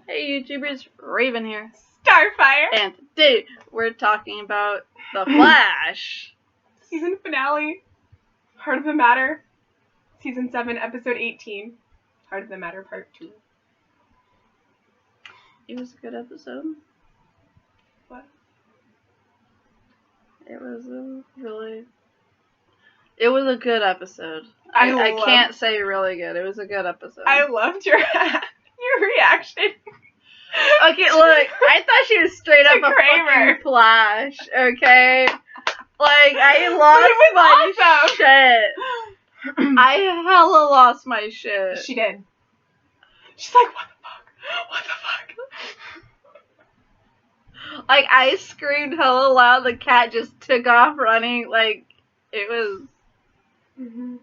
Hey YouTubers, Raven here. Starfire! And today we're talking about The Flash. Season finale. Heart of the Matter. Season 7, episode 18. Heart of the Matter, part 2. It was a good episode. What? It was a good episode. I can't say really good. It was a good episode. I loved your reaction. Okay, look, I thought she was straight up a Kramer. fucking Flash, okay? Like, I lost my shit. I hella lost my shit. She did. She's like, what the fuck? What the fuck? Like, I screamed hella loud, the cat just took off running, like, it was... Mm-hmm.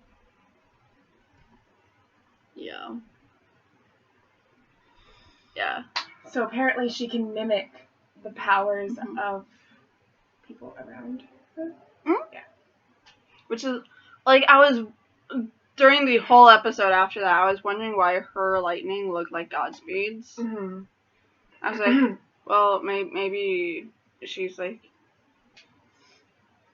Yeah. Yeah. So apparently she can mimic the powers of people around her. Mm-hmm. Yeah. Which is, like, during the whole episode after that, I was wondering why her lightning looked like Godspeed's. Mm-hmm. I was like, well, maybe she's, like,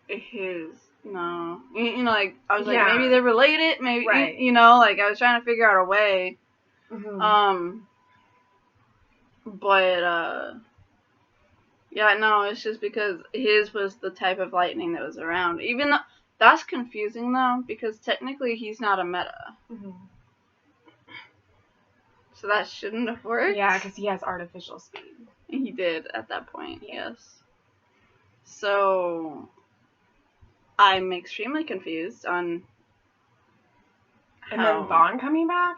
his, no. You know, like, I was like, maybe they're related, maybe, right. you know, like, I was trying to figure out a way. Mm-hmm. But, yeah, no, it's just because his was the type of lightning that was around. Even though, that's confusing, though, because technically he's not a meta. Mm-hmm. So that shouldn't have worked. Yeah, because he has artificial speed. He did at that point, yes. So, I'm extremely confused on And then Vaughn coming back?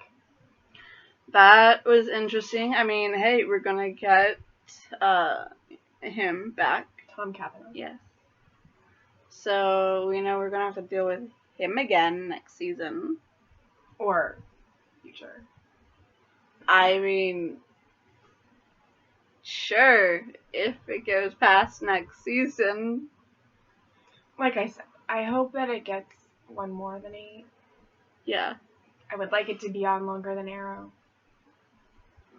That was interesting. I mean, hey, we're gonna get him back. Tom Cavanaugh. Yes. So we know we're gonna have to deal with him again next season. Or future. I mean, sure, if it goes past next season. Like I said, I hope that it gets one more than 8. Yeah. I would like it to be on longer than Arrow.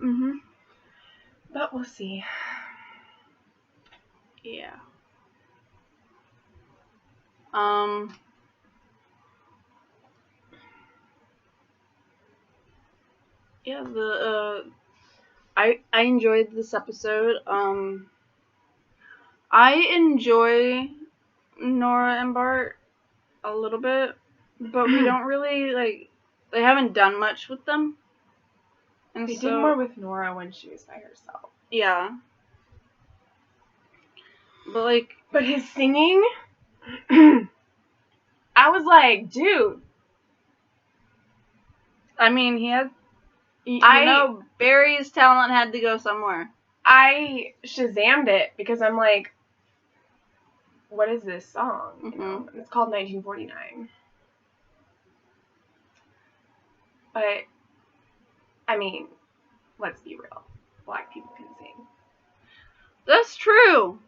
Mhm. But we'll see. Yeah. Yeah, I enjoyed this episode. I enjoy Nora and Bart a little bit, but we don't really, like, they haven't done much with them. And they did more with Nora when she was by herself. Yeah. But, like... But his singing... I was like, dude. I mean, he had... You know, Barry's talent had to go somewhere. I Shazammed it because I'm like, what is this song? Mm-hmm. You know? It's called 1949. But, I mean, let's be real. Black people can sing. That's true.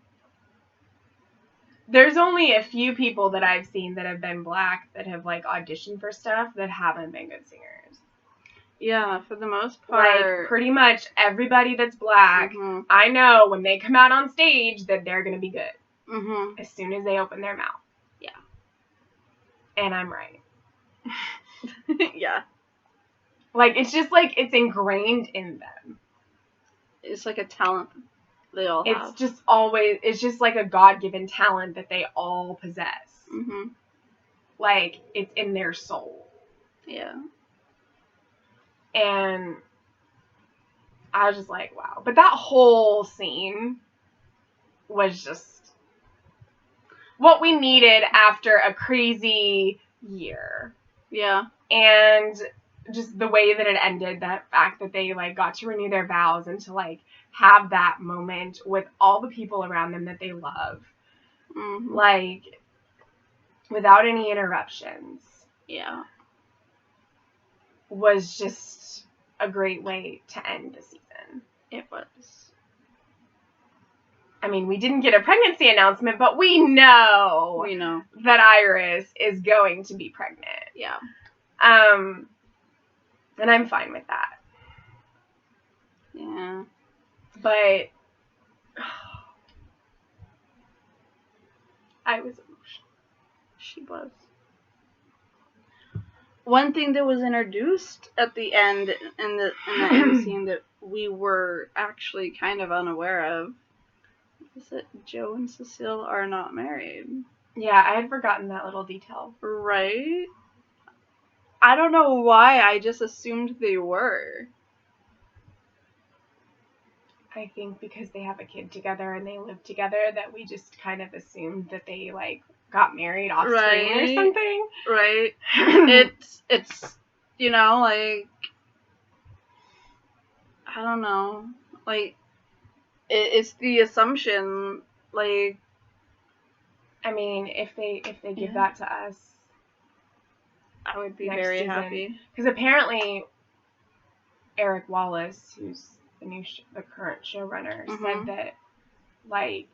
There's only a few people that I've seen that have been black that have, like, auditioned for stuff that haven't been good singers. Yeah, for the most part. Like, pretty much everybody that's black, I know when they come out on stage that they're going to be good. Mm-hmm. As soon as they open their mouth. Yeah. And I'm right. Yeah. Like, it's just like, it's ingrained in them. It's like a talent they all have. It's just always, it's just like a God-given talent that they all possess. Mm-hmm. Like, it's in their soul. Yeah. And I was just like, wow. But that whole scene was just what we needed after a crazy year. Yeah. And just the way that it ended, that fact that they, like, got to renew their vows and to, like, have that moment with all the people around them that they love. Mm-hmm. Like, without any interruptions. Yeah. Was just a great way to end the season. It was. I mean, we didn't get a pregnancy announcement, but we know that Iris is going to be pregnant. Yeah. And I'm fine with that. Yeah. But I was emotional. She was. One thing that was introduced at the end in the end scene that we were actually kind of unaware of is that Joe and Cecile are not married. Yeah, I had forgotten that little detail. Right? I don't know why, I just assumed they were. I think because they have a kid together and they live together that we just kind of assumed that they, like, got married off screen or something. Right. It's you know, like, I don't know. Like, it's the assumption, like, I mean, if they give Yeah. that to us, I would be next very season. happy. Because apparently Eric Wallace, who's the current showrunner, said that, like,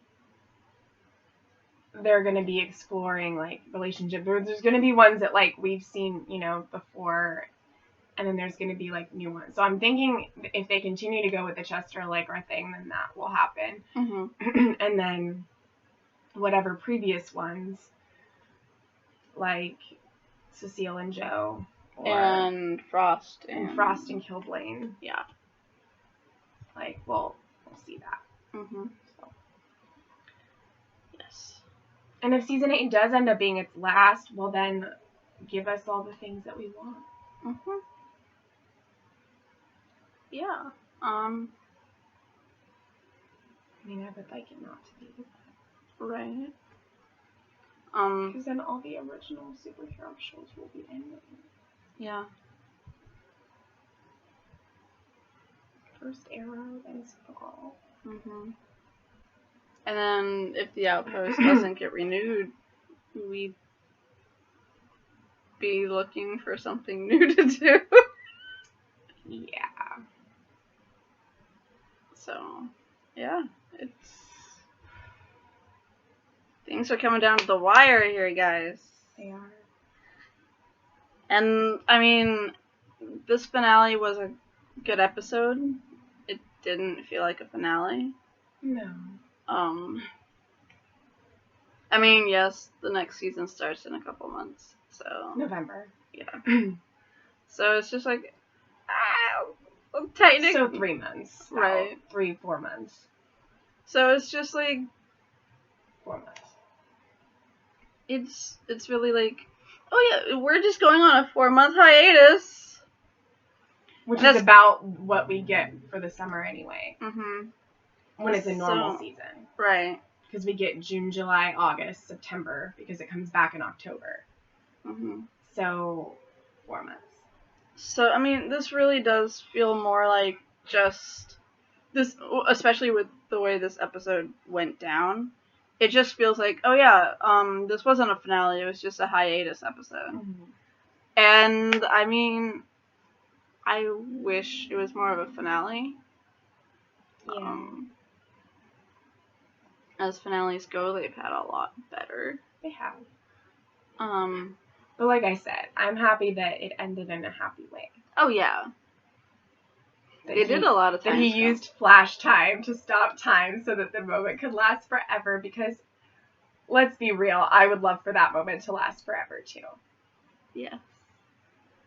they're going to be exploring, like, relationships. There's going to be ones that, like, we've seen, you know, before, and then there's going to be, like, new ones. So I'm thinking if they continue to go with the Chester Allegra thing, then that will happen. And then whatever previous ones, like Cecile and Joe, and Frost and Kilblane. Yeah. Like, we'll see that. So. Yes. And if season 8 does end up being its last, well then, give us all the things that we want. Yeah. I mean, I would like it not to be. Right. Because then all the original superhero shows will be ending. Yeah. First Arrow, then Supergirl. And then if the Outpost doesn't get renewed, we'd be looking for something new to do. Yeah. So, yeah, things are coming down to the wire here, guys. They are. And, I mean, this finale was a good episode. It didn't feel like a finale. No. I mean, yes, the next season starts in a couple months, so... November. Yeah. So it's just like... technically... So 3 months. Right. 3-4 months. So it's just like... 4 months. It's really like... Oh yeah, we're just going on a 4-month hiatus. Which is about what we get for the summer anyway. When it's a normal season. Right. Because we get June, July, August, September, because it comes back in October. So, 4 months. So, I mean, this really does feel more like just this, especially with the way this episode went down. It just feels like, oh yeah, this wasn't a finale, it was just a hiatus episode. And, I mean, I wish it was more of a finale. Yeah. As finales go, they've had a lot better. They have. But like I said, I'm happy that it ended in a happy way. Oh yeah. They did a lot of things. That he used flash time to stop time so that the moment could last forever, because, let's be real, I would love for that moment to last forever too. Yeah.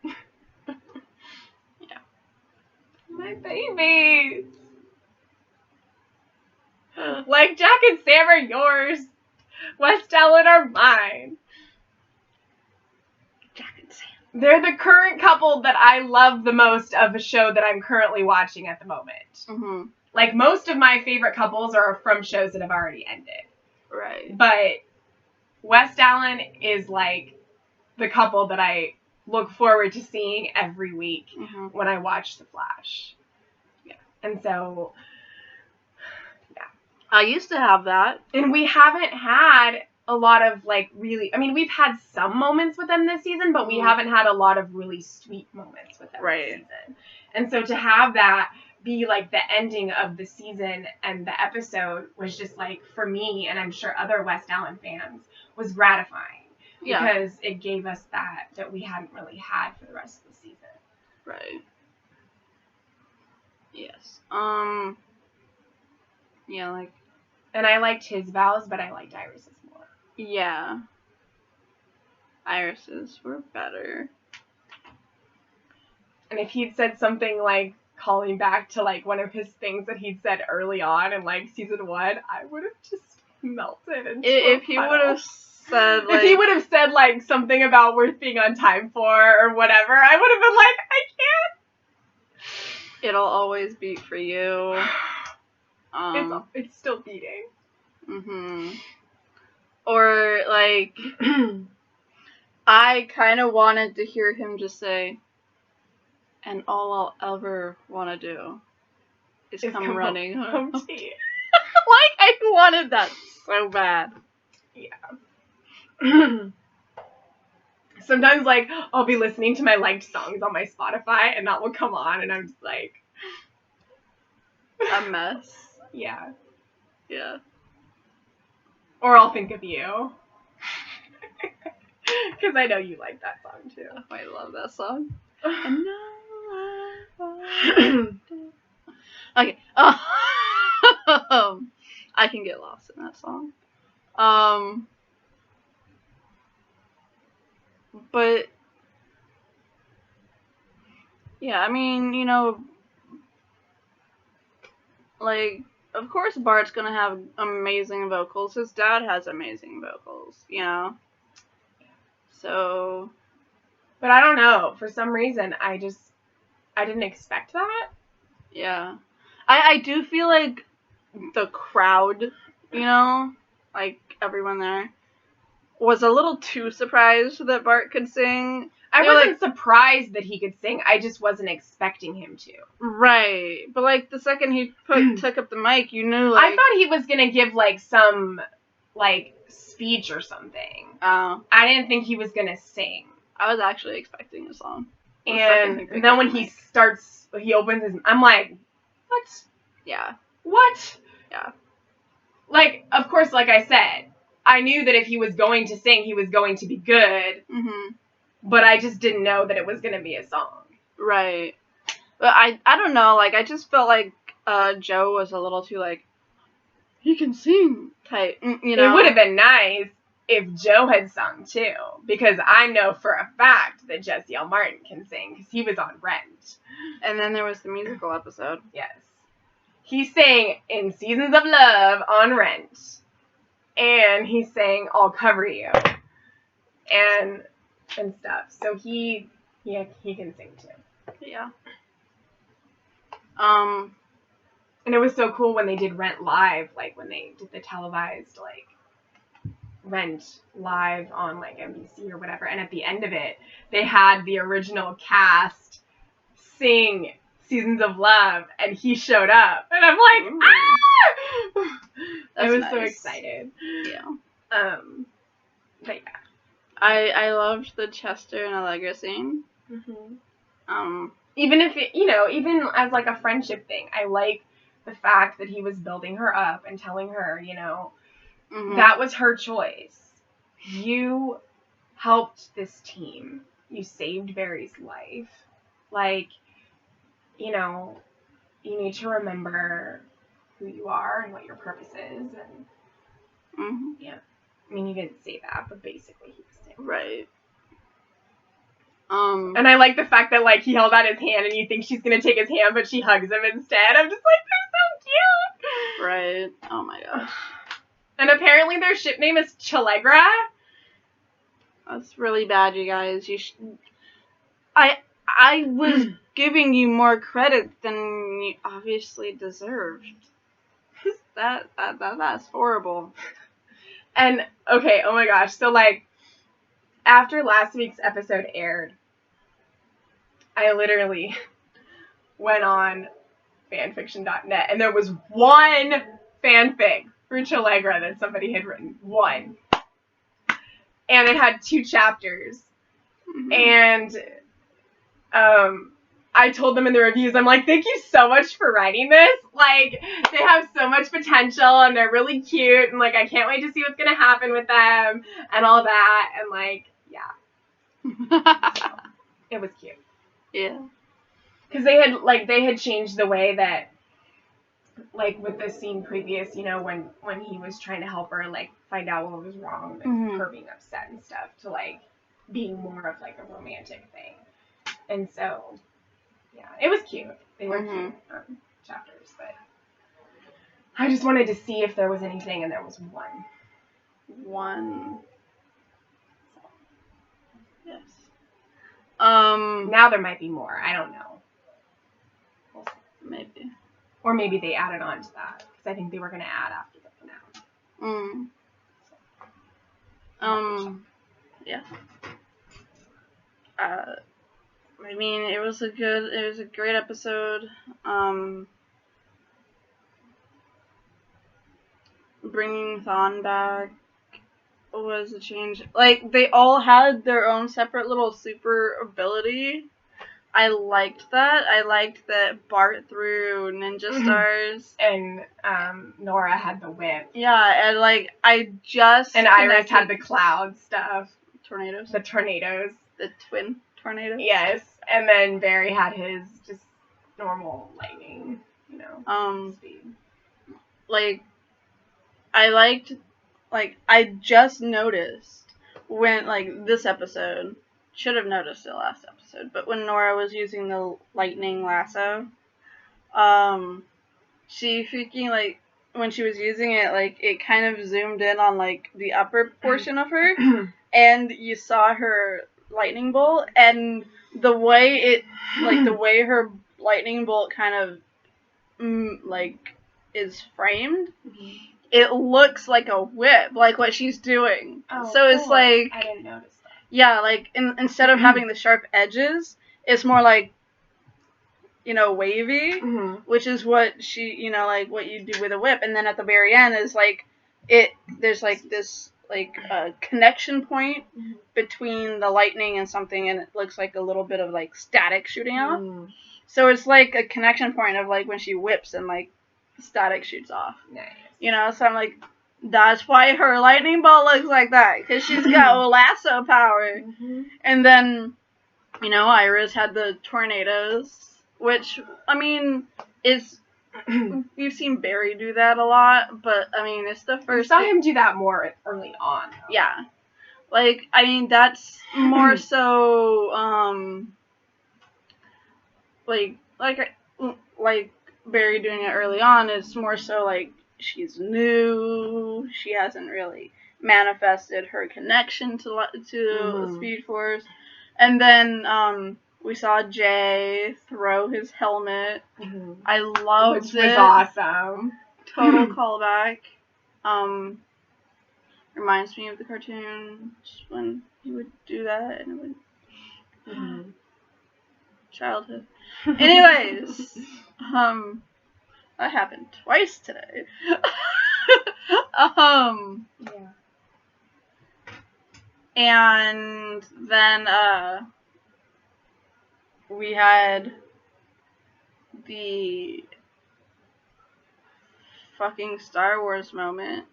Yeah. My babies! Like Jack and Sam are yours. West Ellen are mine. Jack and Sam. They're the current couple that I love the most of a show that I'm currently watching at the moment. Like, most of my favorite couples are from shows that have already ended. Right. But West Allen is, like, the couple that I look forward to seeing every week when I watch The Flash. Yeah. And so... I used to have that. And we haven't had a lot of, like, really... I mean, we've had some moments with them this season, but we haven't had a lot of really sweet moments with them this season. And so to have that be, like, the ending of the season and the episode was just, like, for me, and I'm sure other West Allen fans, was gratifying. Yeah. Because it gave us that we hadn't really had for the rest of the season. Right. Yes. Yeah, like, And I liked his vows, but I liked Iris's more. yeah. Iris's were better. And if he'd said something like calling back to like one of his things that he'd said early on in like season 1, I would have just melted into If he would have said, like, if he would have said like something about worth being on time for or whatever, I would have been like, I can't. it'll always beat for you. It's still beating. Mhm. Or like, I kind of wanted to hear him just say, "And all I'll ever want to do is come running home to you." Like, I wanted that so bad. Yeah. Sometimes, like, I'll be listening to my liked songs on my Spotify, and that will come on, and I'm just like... a mess. Yeah. Yeah. Or I'll think of you. Because I know you like that song, too. I love that song. And okay. I can get lost in that song. But yeah, I mean, you know, like, of course Bart's gonna have amazing vocals. His dad has amazing vocals, you know? So... But I don't know. For some reason, I didn't expect that. Yeah. I do feel like the crowd, you know, like everyone there, was a little too surprised that Bart could sing. I wasn't surprised that he could sing. I just wasn't expecting him to. Right. But, like, the second he took up the mic, you knew, like... I thought he was going to give, like, some, like, speech or something. Oh. I didn't think he was going to sing. I was actually expecting a song. And then when he opens his... I'm like, what? Yeah. What? Yeah. Like, of course, like I said, I knew that if he was going to sing, he was going to be good. Mm-hmm. But I just didn't know that it was going to be a song. Right. But I don't know, like, I just felt like Joe was a little too, like, he can sing type, you know? It would have been nice if Joe had sung, too. Because I know for a fact that Jesse L. Martin can sing, because he was on Rent. And then there was the musical episode. Yes. He sang in Seasons of Love on Rent. And he sang I'll Cover You. And stuff. So he can sing too. Yeah. And it was so cool when they did Rent live, like when they did the televised like Rent live on like NBC or whatever. And at the end of it, they had the original cast sing Seasons of Love, and he showed up, and I'm like, ooh. Ah! I was nice. so excited. Yeah. But yeah. I loved the Chester and Allegra scene. Mm-hmm. Even if it, even as like a friendship thing, I like the fact that he was building her up and telling her, Mm-hmm. that was her choice. You helped this team. You saved Barry's life. Like, you need to remember who you are and what your purpose is. And Mm-hmm. yeah, I mean, he didn't say that, but basically he was saying right. And I like the fact that, like, he held out his hand and you think she's going to take his hand, but she hugs him instead. I'm just like, they're so cute. Right. Oh, my gosh. And apparently their ship name is Chalegra. That's really bad, you guys. I was giving you more credit than you obviously deserved. That's horrible. And, okay, oh my gosh. So, like, after last week's episode aired, I literally went on fanfiction.net, and there was one fanfic for Chalegra that somebody had written. One. And it had 2 chapters. Mm-hmm. And I told them in the reviews, I'm like, thank you so much for writing this. Like, they have so much potential, and they're really cute, and, like, I can't wait to see what's going to happen with them, and all that, and, like, yeah. So, it was cute. Yeah. Because they had changed the way that like with the scene previous, you know, when he was trying to help her like find out what was wrong with Mhm. her being upset and stuff, to like being more of like a romantic thing. And so, yeah, it was cute. They were Mhm. cute chapters, but I just wanted to see if there was anything, and there was one. Yes. Now there might be more. I don't know. We'll see. Maybe. Or maybe they added on to that, because I think they were going to add after the finale. Yeah. I mean, it was a great episode. Bringing Thawne back was a change. Like, they all had their own separate little super ability. I liked that. I liked that Bart threw ninja stars. And Nora had the whip. Yeah, and like, I just And Iris had the cloud stuff. Tornadoes. The tornadoes. The twin tornadoes. Yes. And then Barry had his just normal lightning, you know, speed. Like, I just noticed when, like, this episode, should have noticed it last episode, but when Nora was using the lightning lasso, she freaking, like, when she was using it, like, it kind of zoomed in on, like, the upper portion of her, and you saw her lightning bolt, and the way her lightning bolt kind of, like, is framed, it looks like a whip, like what she's doing. Oh, so it's like, I didn't notice that. Yeah, like instead of having the sharp edges, it's more like, you know, wavy, which is what she, you know, like what you do with a whip. And then at the very end is like there's like this like connection point between the lightning and something, and it looks like a little bit of like static shooting out. So it's like a connection point of like when she whips and like static shoots off. Nice. You know, so I'm like, that's why her lightning bolt looks like that, because she's got lasso power. And then, you know, Iris had the tornadoes, which, I mean, we've seen Barry do that a lot, but, I mean, it's the first... We saw him do that more early on, though. Yeah. Like, I mean, that's more so, like Barry doing it early on is more so, like, she's new, she hasn't really manifested her connection to Speed Force. And then we saw Jay throw his helmet. I loved it. Which was awesome. Total callback. Reminds me of the cartoon when he would do that, and it would childhood. Anyways, that happened twice today. Yeah. And then we had the fucking Star Wars moment.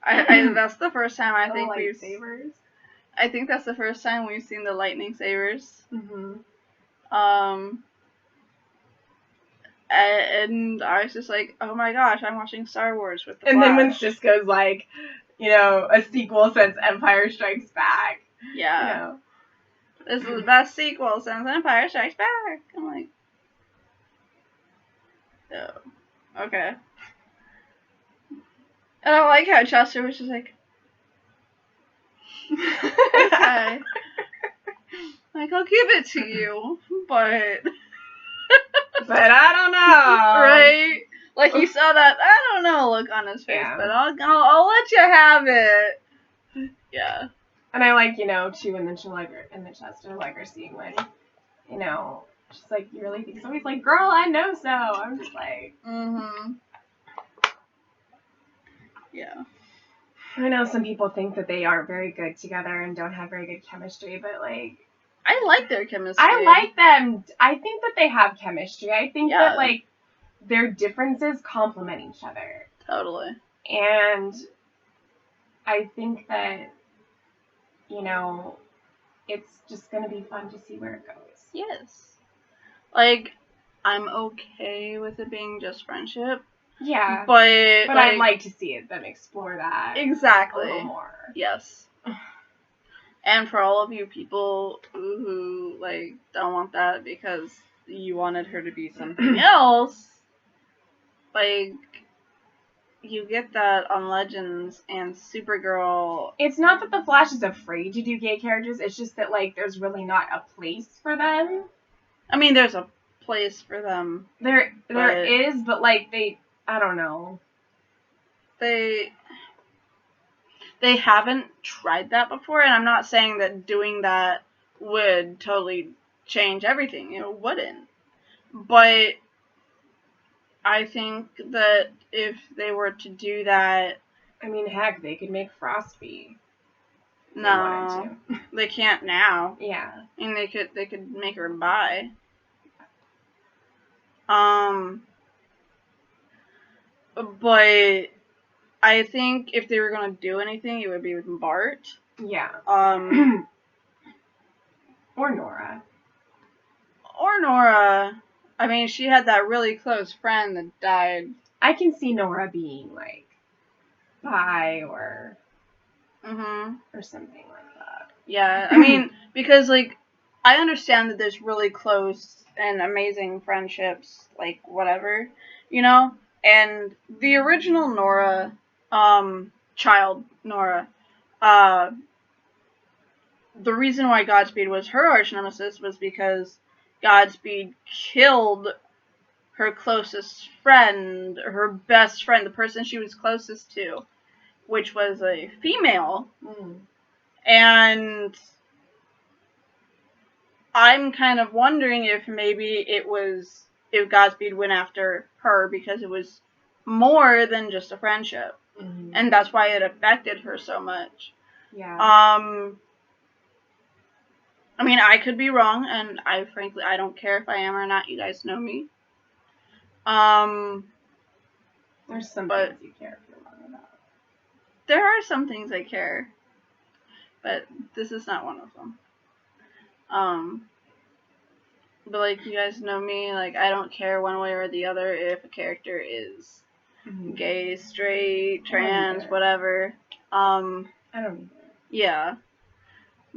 I that's the first time I think we've sabers. I think that's the first time we've seen the lightning sabers. And I was just like, oh my gosh, I'm watching Star Wars with the Flash. And then when Cisco's like, you know, a sequel since Empire Strikes Back. Yeah. You know. This is the best sequel since Empire Strikes Back. I'm like, oh, okay. And I like how Chester was just like, okay. Like, I'll give it to you, but... But I don't know. Right? Like, he saw that, I don't know, look on his face, but I'll let you have it. Yeah. And I like, you know, too, in the Chester, like, her scene when, you know, she's like, you really think so? He's like, girl, I know so. I'm just like... Yeah. I know some people think that they aren't very good together and don't have very good chemistry, but, like... I like their chemistry. I like them. I think that they have chemistry. I think that, like, their differences complement each other. Totally. And I think that, you know, it's just going to be fun to see where it goes. Yes. Like, I'm okay with it being just friendship. Yeah. But I'd like to see them explore that exactly a little more. Yes. And for all of you people who like don't want that because you wanted her to be something else, like you get that on Legends and Supergirl. It's not that the Flash is afraid to do gay characters, it's just that like there's really not a place for them. I mean, there's a place for them. There is, but like I don't know. They haven't tried that before, and I'm not saying that doing that would totally change everything. It wouldn't. But I think that if they were to do that... I mean, heck, they could make Frost be. No, they can't now. Yeah. I mean, they could make her bi. But I think if they were gonna do anything, it would be with Bart. Yeah. Or Nora. I mean, she had that really close friend that died. I can see Nora being like bi or something like that. Yeah, I mean, because like I understand that there's really close and amazing friendships, like whatever, you know. And the original Nora, child Nora, the reason why Godspeed was her arch nemesis was because Godspeed killed her closest friend, her best friend, the person she was closest to, which was a female. And I'm kind of wondering if maybe if Godspeed went after her because it was more than just a friendship. And that's why it affected her so much. Yeah. I mean, I could be wrong, and I don't care if I am or not. You guys know me. There's some things you care if you're wrong about. There are some things I care, but this is not one of them. But like you guys know me, like I don't care one way or the other if a character is gay, straight, trans, whatever. I don't either. Yeah.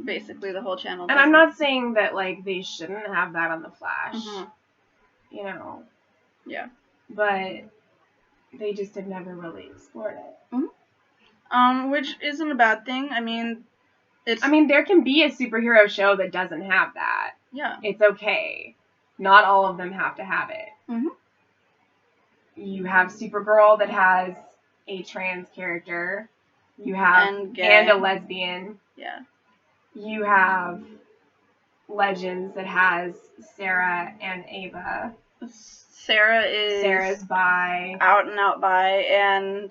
Basically the whole channel. And I'm not saying that like they shouldn't have that on the Flash. You know. Yeah. But they just have never really explored it. Which isn't a bad thing. I mean, there can be a superhero show that doesn't have that. Yeah. It's okay. Not all of them have to have it. You have Supergirl that has a trans character. You have and a lesbian. Yeah. You have Legends that has Sarah and Ava. Sarah's bi. Out and out bi, and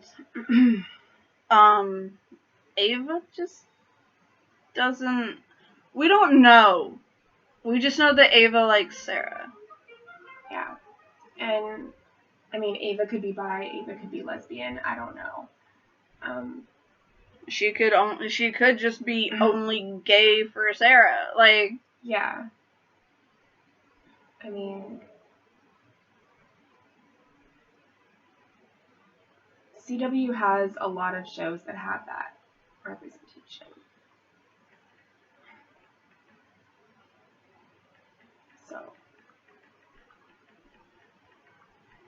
Ava just doesn't... We don't know. We just know that Ava likes Sarah. Yeah. And, I mean, Ava could be bi, Ava could be lesbian, I don't know. She could just be only gay for Sarah. Like... Yeah. I mean... CW has a lot of shows that have that representation. So,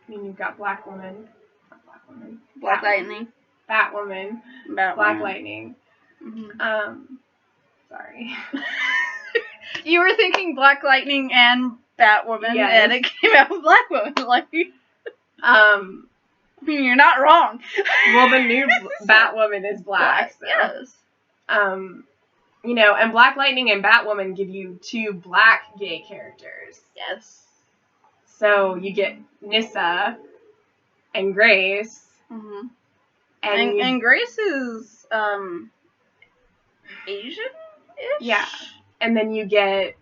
I mean, you've got Black Lightning. Batwoman. Black Lightning. Sorry. You were thinking Black Lightning and Batwoman, and it came out with Black Woman. Like, you're not wrong. Well, the new Batwoman is black. So. Yes. You know, and Black Lightning and Batwoman give you two black gay characters. Yes. So you get Nyssa and Grace. And Grace is Asian-ish? Yeah. And then you get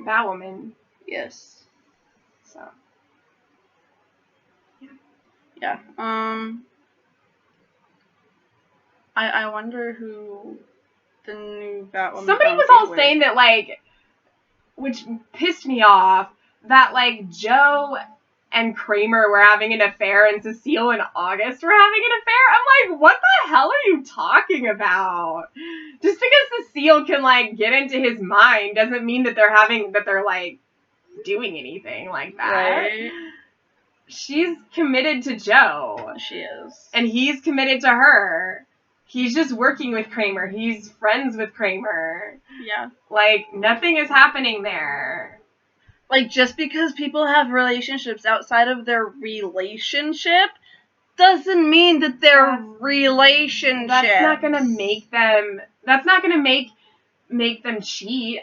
Batwoman. Yes. So. Yeah. I wonder who the new Batwoman... Somebody was all saying that, like, which pissed me off, that, like, Joe and Kramer were having an affair and Cecile and August were having an affair. I'm like, what the hell are you talking about? Just because Cecile can, like, get into his mind doesn't mean that they're, like, doing anything like that. Right. She's committed to Joe. She is. And he's committed to her. He's just working with Kramer. He's friends with Kramer. Yeah. Like, nothing is happening there. Like, just because people have relationships outside of their relationship doesn't mean that they're relationships. That's not gonna make them. That's not gonna make them cheat.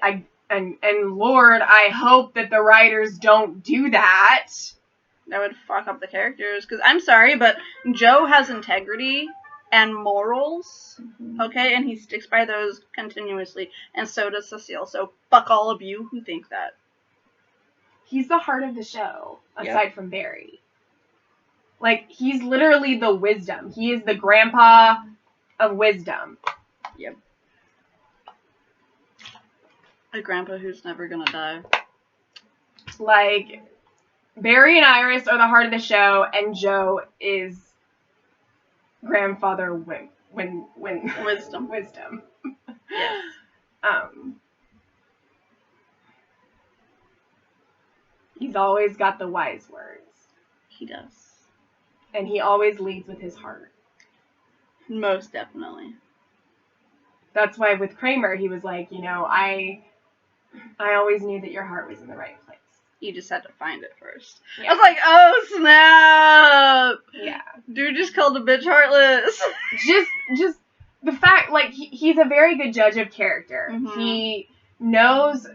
And Lord, I hope that the writers don't do that. That would fuck up the characters. Because I'm sorry, but Joe has integrity and morals. Okay, and he sticks by those continuously, and so does Cecile. So fuck all of you who think that. He's the heart of the show, aside from Barry. Like, he's literally the wisdom. He is the grandpa of wisdom. Yep. A grandpa who's never gonna die. Like, Barry and Iris are the heart of the show, and Joe is grandfather wisdom. Wisdom. Yes. He's always got the wise words. He does. And he always leads with his heart. Most definitely. That's why with Kramer, he was like, you know, I always knew that your heart was in the right place. You just had to find it first. Yeah. I was like, oh snap! Yeah. Dude just called a bitch heartless. just the fact, like, he's a very good judge of character. Mm-hmm. He knows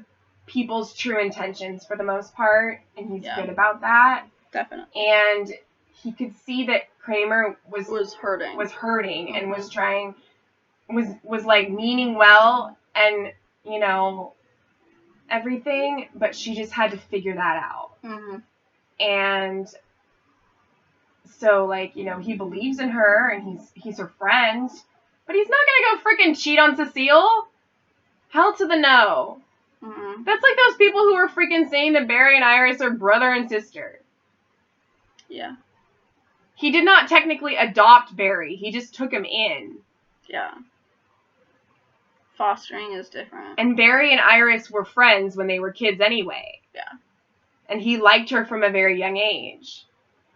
people's true intentions for the most part, and he's good about that. Definitely. And he could see that Kramer was hurting. Mm-hmm. And was trying, was like meaning well, and, you know, everything, but she just had to figure that out. Mm-hmm. And so, like, you know, he believes in her, and he's her friend, but he's not gonna go freaking cheat on Cecile. Hell to the no. Mm-hmm. That's like those people who are freaking saying that Barry and Iris are brother and sister. Yeah. He did not technically adopt Barry. He just took him in. Yeah. Fostering is different. And Barry and Iris were friends when they were kids anyway. Yeah. And he liked her from a very young age.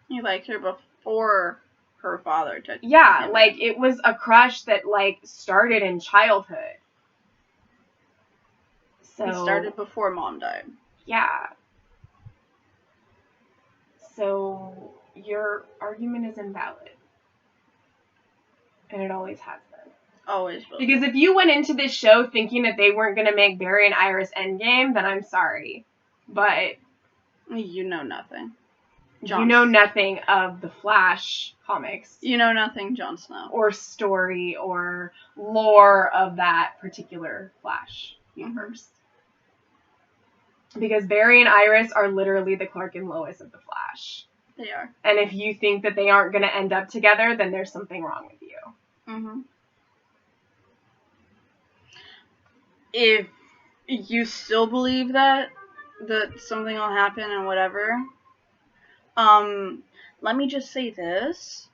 He liked her before her father took Yeah, him. like, it was a crush that, like, started in childhood. So, He started before Mom died. Yeah. So, your argument is invalid. And it always has been. Always will. Because if you went into this show thinking that they weren't going to make Barry and Iris endgame, then I'm sorry. But you know nothing. You know nothing of the Flash comics. You know nothing Jon Snow. Or story or lore of that particular Flash universe. Because Barry and Iris are literally the Clark and Lois of the Flash. They are. And if you think that they aren't going to end up together, then there's something wrong with you. Mm-hmm. If you still believe that something will happen and whatever, let me just say this.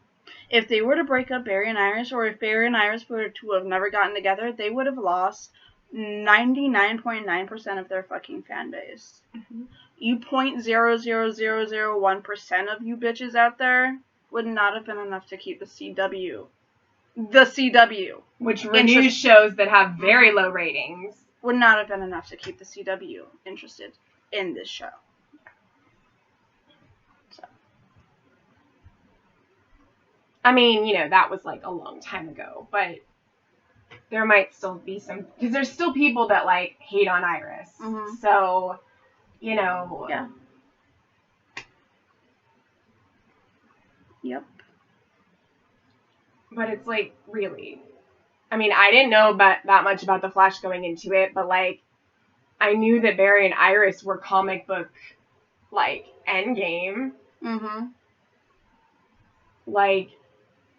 If they were to break up Barry and Iris, or if Barry and Iris were to have never gotten together, they would have lost 99.9% of their fucking fan base. Mm-hmm. You 0.00001% of you bitches out there would not have been enough to keep the CW. The CW. Which renews shows that have very low ratings. Would not have been enough to keep the CW interested in this show. So. I mean, you know, that was like a long time ago, but there might still be some, because there's still people that, like, hate on Iris. Mm-hmm. So, you know. Yeah. Yep. But it's like, really. I mean, I didn't know that much about the Flash going into it, but, like, I knew that Barry and Iris were comic book, like, endgame. Mm-hmm. Like,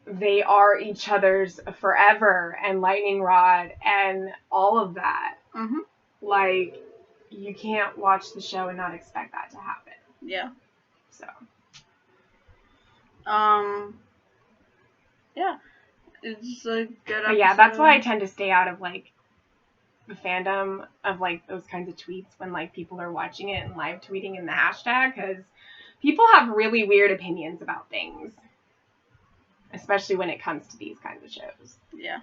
they are each other's forever, and lightning rod, and all of that. Mm-hmm. Like, you can't watch the show and not expect that to happen. Yeah. So. Yeah. It's a good episode. But yeah, that's why I tend to stay out of, like, the fandom of, like, those kinds of tweets when, like, people are watching it and live tweeting in the hashtag, because people have really weird opinions about things. Especially when it comes to these kinds of shows. Yeah.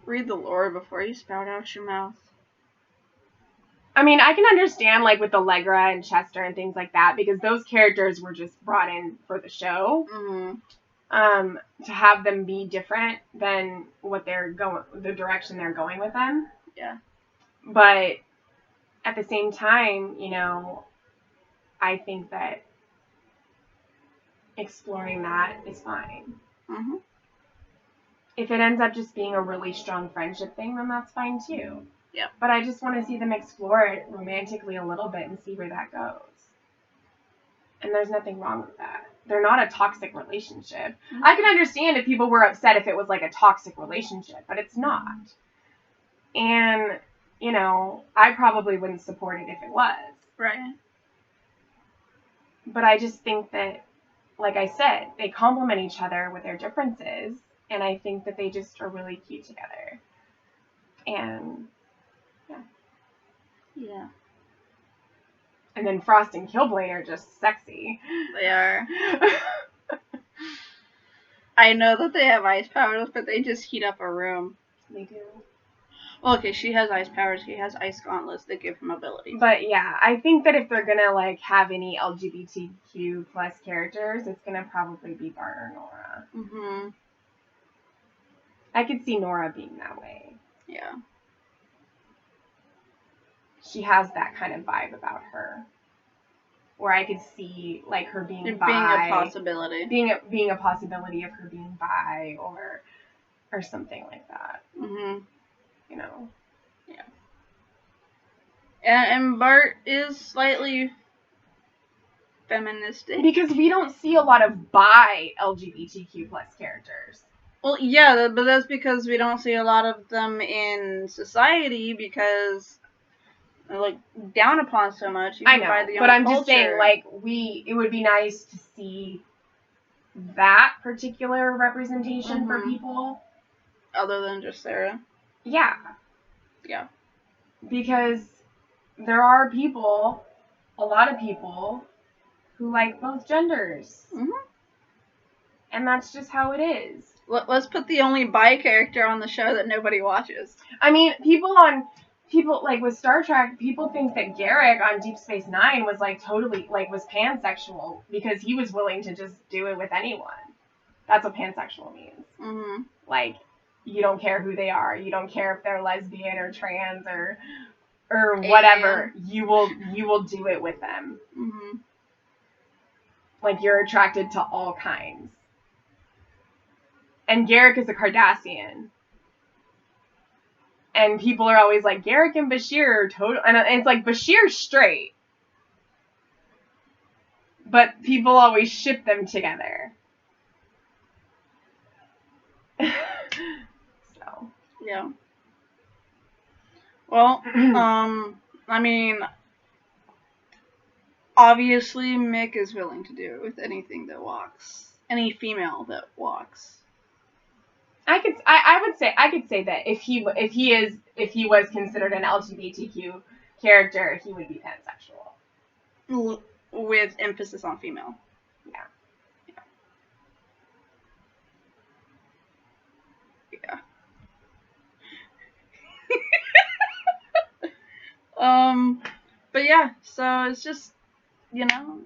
Read the lore before you spout out your mouth. I mean, I can understand, like, with Allegra and Chester and things like that, because those characters were just brought in for the show. Mm-hmm. To have them be different than what they're going, the direction they're going with them. Yeah. But at the same time, you know, I think that exploring that is fine. Mm-hmm. If it ends up just being a really strong friendship thing, then that's fine too. Yeah. But I just want to see them explore it romantically a little bit and see where that goes. And there's nothing wrong with that. They're not a toxic relationship. Mm-hmm. I can understand if people were upset if it was like a toxic relationship, but it's not. And, you know, I probably wouldn't support it if it was. Right. But I just think that, like I said, they complement each other with their differences. And I think that they just are really cute together. And, yeah. Yeah. And then Frost and Killblade are just sexy. They are. I know that they have ice powers, but they just heat up a room. They do. Well, okay, she has ice powers. He has ice gauntlets that give him abilities. But yeah, I think that if they're gonna like have any LGBTQ plus characters, it's gonna probably be Bart or Nora. Mm-hmm. I could see Nora being that way. Yeah. She has that kind of vibe about her, where I could see like her being bi, being a possibility, being a possibility of her being bi or something like that. Mm-hmm. You know. Yeah. And Bart is slightly feministic because we don't see a lot of bi LGBTQ plus characters. Well, yeah, but that's because we don't see a lot of them in society because they're, like, down upon so much. I know, but I'm just saying, like, it would be nice to see that particular representation for people. Other than just Sarah. Yeah. Yeah. Because there are people, a lot of people, who like both genders. Mm-hmm. And that's just how it is. Let's put the only bi character on the show that nobody watches. I mean, people like with Star Trek, people think that Garak on Deep Space Nine was like totally like was pansexual because he was willing to just do it with anyone. That's what pansexual means. Mm-hmm. Like, you don't care who they are. You don't care if they're lesbian or trans or whatever. You will do it with them. Mm-hmm. Like, you're attracted to all kinds. And Garak is a Cardassian. And people are always like, Garak and Bashir are total... And it's like, Bashir's straight. But people always ship them together. So. Yeah. Well, I mean... Obviously, Mick is willing to do it with anything that walks. Any female that walks. I could say that if he was considered an LGBTQ character, he would be pansexual. With emphasis on female. Yeah. Yeah. But yeah, so it's just, you know.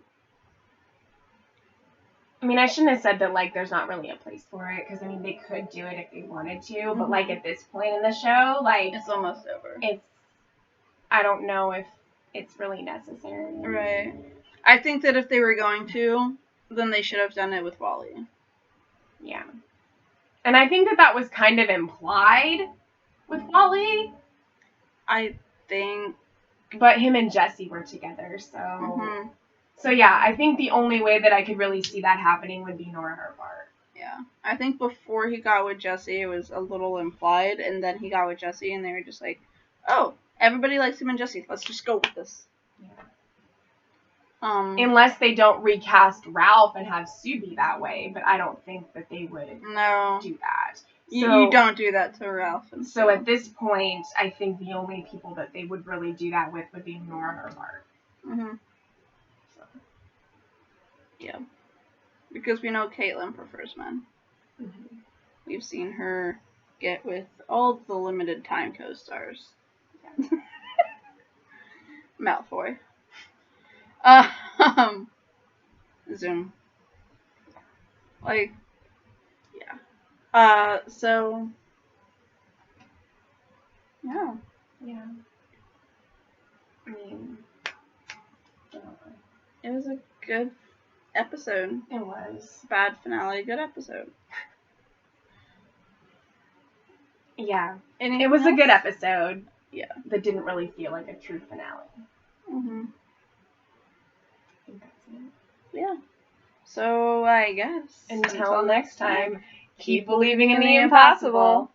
I mean, I shouldn't have said that, like, there's not really a place for it, because, I mean, they could do it if they wanted to, but, like, at this point in the show, like... It's almost over. I don't know if it's really necessary. Right. I think that if they were going to, then they should have done it with Wally. Yeah. And I think that was kind of implied with Wally. I think... But him and Jesse were together, so... Mm-hmm. So, yeah, I think the only way that I could really see that happening would be Nora or Bart. Yeah. I think before he got with Jesse, it was a little implied, and then he got with Jesse, and they were just like, oh, everybody likes him and Jesse. Let's just go with this. Yeah. Unless they don't recast Ralph and have Sue be that way, but I don't think that they would no, do that. You don't do that to Ralph. And so at this point, I think the only people that they would really do that with would be Nora or Mark. Mm-hmm. So. Yeah. Because we know Caitlin prefers men. Mm-hmm. We've seen her get with all the limited time co-stars. Yeah. Malfoy. Zoom. Like, yeah. So, yeah. Yeah. I mean, it was a good episode. It was. Bad finale, good episode. Yeah. Anything it was else? A good episode. Yeah. That didn't really feel like a true finale. Mm-hmm. I think that's it. Yeah. So, I guess. Until next time, keep believing in the impossible.